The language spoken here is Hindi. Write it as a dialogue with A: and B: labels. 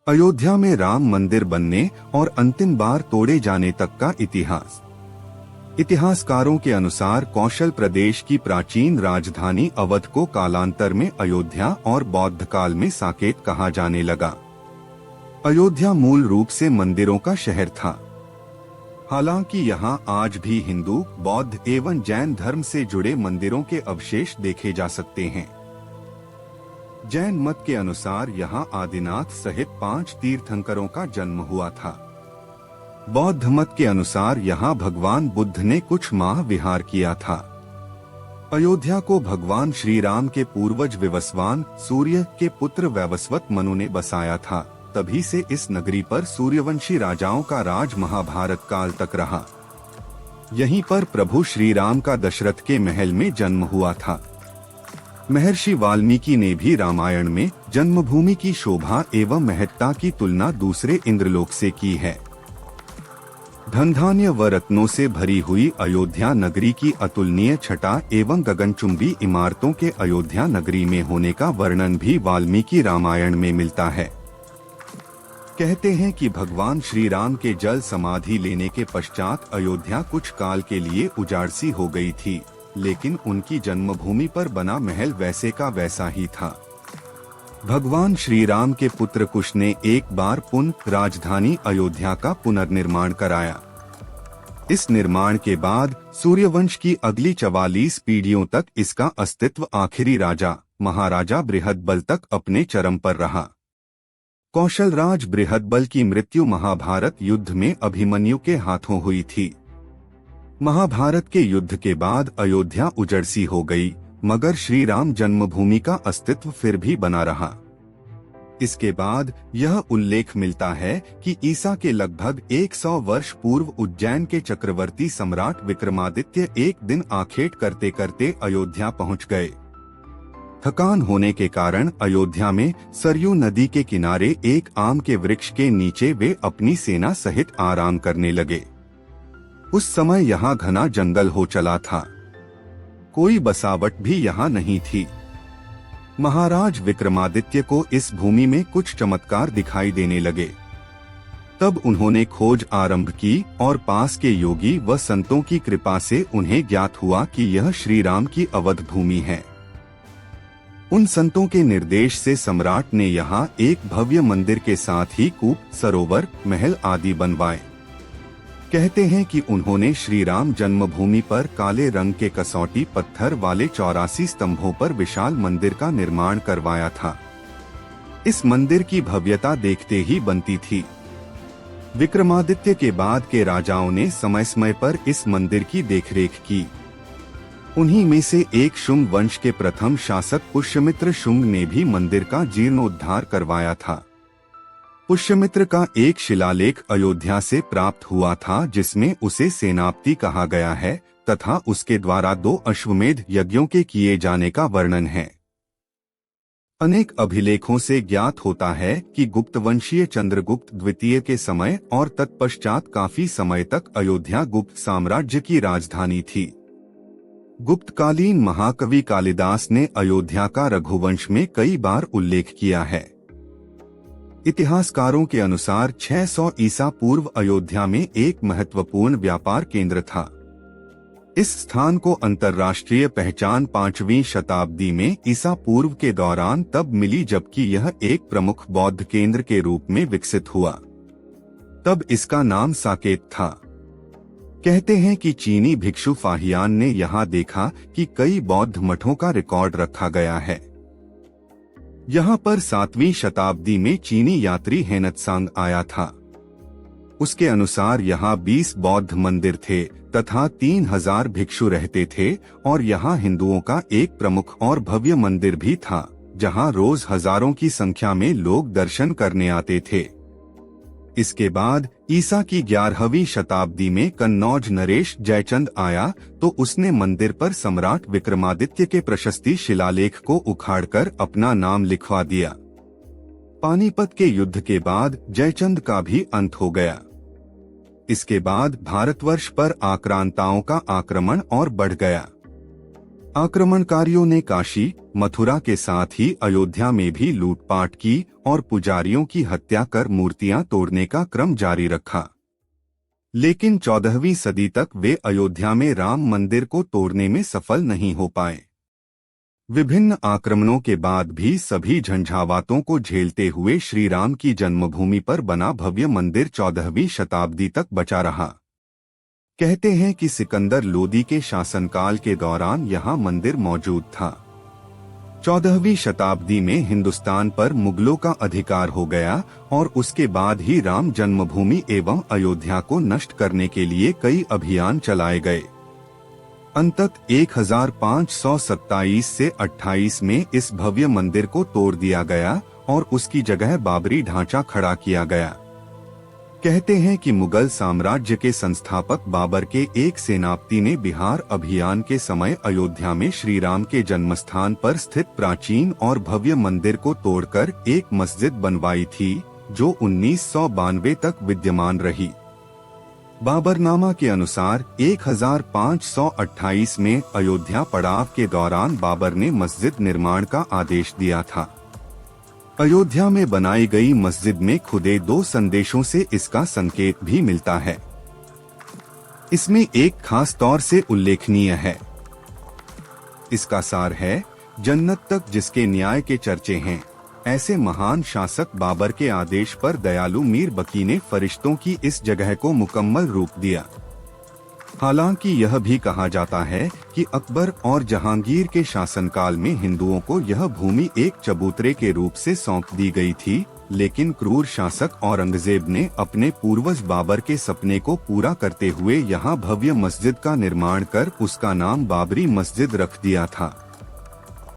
A: अयोध्या में राम मंदिर बनने और अंतिम बार तोड़े जाने तक का इतिहास। इतिहासकारों के अनुसार कौशल प्रदेश की प्राचीन राजधानी अवध को कालांतर में अयोध्या और बौद्ध काल में साकेत कहा जाने लगा। अयोध्या मूल रूप से मंदिरों का शहर था। हालांकि यहाँ आज भी हिंदू, बौद्ध एवं जैन धर्म से जुड़े मंदिरों के अवशेष देखे जा सकते हैं। जैन मत के अनुसार यहाँ आदिनाथ सहित 5 तीर्थंकरों का जन्म हुआ था। बौद्ध मत के अनुसार यहाँ भगवान बुद्ध ने कुछ माह विहार किया था। अयोध्या को भगवान श्री राम के पूर्वज विवस्वान सूर्य के पुत्र वैवस्वत मनु ने बसाया था। तभी से इस नगरी पर सूर्यवंशी राजाओं का राज महाभारत काल तक रहा। यहीं पर प्रभु श्री राम का दशरथ के महल में जन्म हुआ था। महर्षि वाल्मीकि ने भी रामायण में जन्मभूमि की शोभा एवं महत्ता की तुलना दूसरे इंद्रलोक से की है। धन धान्य व रत्नों से भरी हुई अयोध्या नगरी की अतुलनीय छटा एवं गगनचुंबी इमारतों के अयोध्या नगरी में होने का वर्णन भी वाल्मीकि रामायण में मिलता है। कहते हैं कि भगवान श्री राम के जल समाधि लेने के पश्चात अयोध्या कुछ काल के लिए उजाड़सी हो गई थी, लेकिन उनकी जन्मभूमि पर बना महल वैसे का वैसा ही था। भगवान श्री राम के पुत्र कुश ने एक बार पुनः राजधानी अयोध्या का पुनर्निर्माण कराया। इस निर्माण के बाद सूर्यवंश की अगली 44 पीढ़ियों तक इसका अस्तित्व आखिरी राजा महाराजा बृहदबल तक अपने चरम पर रहा। कौशल राज बृहदबल की मृत्यु महाभारत युद्ध में अभिमन्यु के हाथों हुई थी। महाभारत के युद्ध के बाद अयोध्या उजड़सी हो गई, मगर श्री राम जन्मभूमि का अस्तित्व फिर भी बना रहा। इसके बाद यह उल्लेख मिलता है कि ईसा के लगभग 100 वर्ष पूर्व उज्जैन के चक्रवर्ती सम्राट विक्रमादित्य एक दिन आखेट करते करते अयोध्या पहुंच गए। थकान होने के कारण अयोध्या में सरयू नदी के किनारे एक आम के वृक्ष के नीचे वे अपनी सेना सहित आराम करने लगे। उस समय यहाँ घना जंगल हो चला था। कोई बसावट भी यहाँ नहीं थी। महाराज विक्रमादित्य को इस भूमि में कुछ चमत्कार दिखाई देने लगे। तब उन्होंने खोज आरंभ की और पास के योगी व संतों की कृपा से उन्हें ज्ञात हुआ कि यह श्री राम की अवध भूमि है। उन संतों के निर्देश से सम्राट ने यहाँ एक भव्य मंदिर के साथ ही कूप, सरोवर, महल आदि बनवाए। कहते हैं कि उन्होंने श्री राम जन्मभूमि पर काले रंग के कसौटी पत्थर वाले 84 स्तंभों पर विशाल मंदिर का निर्माण करवाया था। इस मंदिर की भव्यता देखते ही बनती थी। विक्रमादित्य के बाद के राजाओं ने समय समय पर इस मंदिर की देखरेख की। उन्हीं में से एक शुंग वंश के प्रथम शासक पुष्यमित्र शुंग ने भी मंदिर का जीर्णोद्धार करवाया था। पुष्यमित्र का एक शिलालेख अयोध्या से प्राप्त हुआ था जिसमें उसे सेनापति कहा गया है तथा उसके द्वारा 2 अश्वमेध यज्ञों के किए जाने का वर्णन है। अनेक अभिलेखों से ज्ञात होता है कि गुप्त वंशीय चंद्रगुप्त द्वितीय के समय और तत्पश्चात काफी समय तक अयोध्या गुप्त साम्राज्य की राजधानी थी। गुप्तकालीन महाकवि कालिदास ने अयोध्या का रघुवंश में कई बार उल्लेख किया है। इतिहासकारों के अनुसार 600 ईसा पूर्व अयोध्या में एक महत्वपूर्ण व्यापार केंद्र था। इस स्थान को अंतर्राष्ट्रीय पहचान 5वीं शताब्दी में ईसा पूर्व के दौरान तब मिली जबकि यह एक प्रमुख बौद्ध केंद्र के रूप में विकसित हुआ। तब इसका नाम साकेत था। कहते हैं कि चीनी भिक्षु फाहियान ने यहाँ देखा कि कई बौद्ध मठों का रिकॉर्ड रखा गया है। यहाँ पर 7वीं शताब्दी में चीनी यात्री हेनत्सांग आया था। उसके अनुसार यहाँ 20 बौद्ध मंदिर थे तथा 3000 भिक्षु रहते थे और यहाँ हिंदुओं का एक प्रमुख और भव्य मंदिर भी था, जहाँ रोज हजारों की संख्या में लोग दर्शन करने आते थे। इसके बाद ईसा की 11वीं शताब्दी में कन्नौज नरेश जयचंद आया तो उसने मंदिर पर सम्राट विक्रमादित्य के प्रशस्ति शिलालेख को उखाड़कर अपना नाम लिखवा दिया। पानीपत के युद्ध के बाद जयचंद का भी अंत हो गया। इसके बाद भारतवर्ष पर आक्रांताओं का आक्रमण और बढ़ गया। आक्रमणकारियों ने काशी, मथुरा के साथ ही अयोध्या में भी लूटपाट की और पुजारियों की हत्या कर मूर्तियां तोड़ने का क्रम जारी रखा। लेकिन 14वीं सदी तक वे अयोध्या में राम मंदिर को तोड़ने में सफल नहीं हो पाए। विभिन्न आक्रमणों के बाद भी सभी झंझावातों को झेलते हुए श्री राम की जन्मभूमि पर बना भव्य मंदिर 14वीं शताब्दी तक बचा रहा। कहते हैं कि सिकंदर लोदी के शासनकाल के दौरान यहाँ मंदिर मौजूद था। 14वीं शताब्दी में हिंदुस्तान पर मुगलों का अधिकार हो गया और उसके बाद ही राम जन्मभूमि एवं अयोध्या को नष्ट करने के लिए कई अभियान चलाए गए। अंततः 1527 से 28 में इस भव्य मंदिर को तोड़ दिया गया और उसकी जगह बाबरी ढांचा खड़ा किया गया। कहते हैं कि मुगल साम्राज्य के संस्थापक बाबर के एक सेनापति ने बिहार अभियान के समय अयोध्या में श्री राम के जन्मस्थान पर स्थित प्राचीन और भव्य मंदिर को तोड़कर एक मस्जिद बनवाई थी, जो 1992 तक विद्यमान रही। बाबरनामा के अनुसार 1528 में अयोध्या पड़ाव के दौरान बाबर ने मस्जिद निर्माण का आदेश दिया था। अयोध्या में बनाई गई मस्जिद में खुदे 2 संदेशों से इसका संकेत भी मिलता है। इसमें एक खास तौर से उल्लेखनीय है। इसका सार है, जन्नत तक जिसके न्याय के चर्चे हैं, ऐसे महान शासक बाबर के आदेश पर दयालु मीर बकी ने फरिश्तों की इस जगह को मुकम्मल रूप दिया। हालांकि यह भी कहा जाता है कि अकबर और जहांगीर के शासनकाल में हिंदुओं को यह भूमि एक चबूतरे के रूप से सौंप दी गई थी, लेकिन क्रूर शासक औरंगजेब ने अपने पूर्वज बाबर के सपने को पूरा करते हुए यहाँ भव्य मस्जिद का निर्माण कर उसका नाम बाबरी मस्जिद रख दिया था।